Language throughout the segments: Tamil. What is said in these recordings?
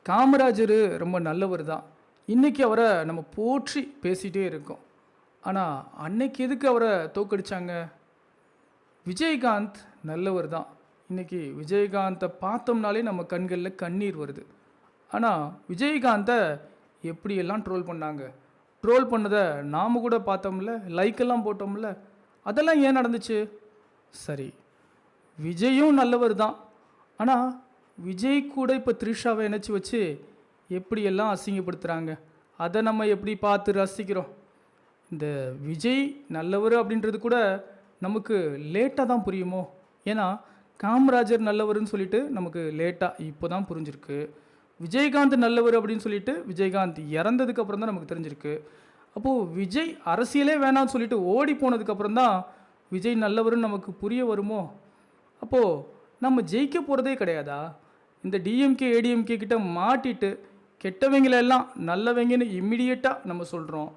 காமராஜர் ரொம்ப நல்லவர் தான். இன்னைக்கு அவர நம்ம போற்றி பேசிட்டே இருக்கோம். ஆனா, அன்னைக்கு எதுக்கு அவர தோற்கடிச்சாங்க? விஜயகாந்த் நல்லவர் தான். இன்னைக்கு விஜயகாந்த பார்த்தோம்னாலே நம்ம கண்கள்ல கண்ணீர் வருது. ஆனா, விஜயகாந்த எப்படியெல்லாம் ட்ரோல் பண்ணாங்க. ட்ரோல் பண்ணத நாம கூட பார்த்தோம்ல, லைக் எல்லாம் போட்டோம்ல. அதெல்லாம் ஏன் நடந்துச்சு? சரி, விஜயும் நல்லவர் தான். ஆனா, விஜய் கூட இப்போ த்ரிஷாவை இணைச்சி வச்சு எப்படியெல்லாம் அசிங்கப்படுத்துகிறாங்க. அதை நம்ம எப்படி பார்த்து ரசிக்கிறோம். இந்த விஜய் நல்லவர் அப்படின்றது கூட நமக்கு லேட்டாக தான் புரியுமோ. ஏன்னா காமராஜர் நல்லவர்னு சொல்லிட்டு நமக்கு லேட்டாக இப்போ தான் புரிஞ்சிருக்கு. விஜயகாந்த் நல்லவர் அப்படின்னு சொல்லிட்டு விஜயகாந்த் இறந்ததுக்கு அப்புறம் தான் நமக்கு தெரிஞ்சிருக்கு. அப்போது விஜய் அரசியலே வேணாம்னு சொல்லிட்டு ஓடி போனதுக்கப்புறம் தான் விஜய் நல்லவர்னு நமக்கு புரிய வருமோ. அப்போது நம்ம ஜெயிக்க போகிறதே கிடையாதா? இந்த டிஎம்கே ஏடிஎம்கே கிட்ட மாட்டிட்டு கெட்டவங்களெல்லாம் நல்லவங்கன்னு இம்மிடியேட்டாக நம்ம சொல்கிறோம்.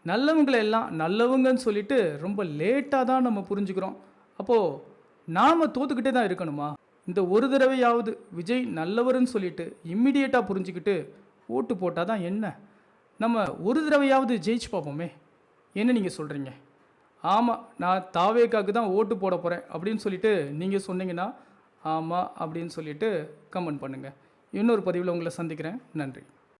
நல்லவங்களெல்லாம் நல்லவங்கன்னு சொல்லிட்டு ரொம்ப லேட்டாக தான் நம்ம புரிஞ்சுக்கிறோம். அப்போது நாம் தோத்துக்கிட்டே தான் இருக்கணுமா? இந்த ஒரு தடவையாவது விஜய் நல்லவர்னு சொல்லிட்டு இம்மிடியேட்டாக புரிஞ்சுக்கிட்டு ஓட்டு போட்டால் தான் என்ன? நம்ம ஒரு தடவையாவது ஜெயிச்சு பார்ப்போமே. என்ன நீங்கள் சொல்கிறீங்க? ஆமாம், நான் தாவேக்காக்கு தான் ஓட்டு போட போகிறேன் அப்படின்னு சொல்லிட்டு நீங்கள் சொன்னீங்கன்னா ஆமாம் அப்படின்னு சொல்லிட்டு கமெண்ட் பண்ணுங்கள். இன்னொரு பதிவில் உங்களை சந்திக்கிறேன். நன்றி.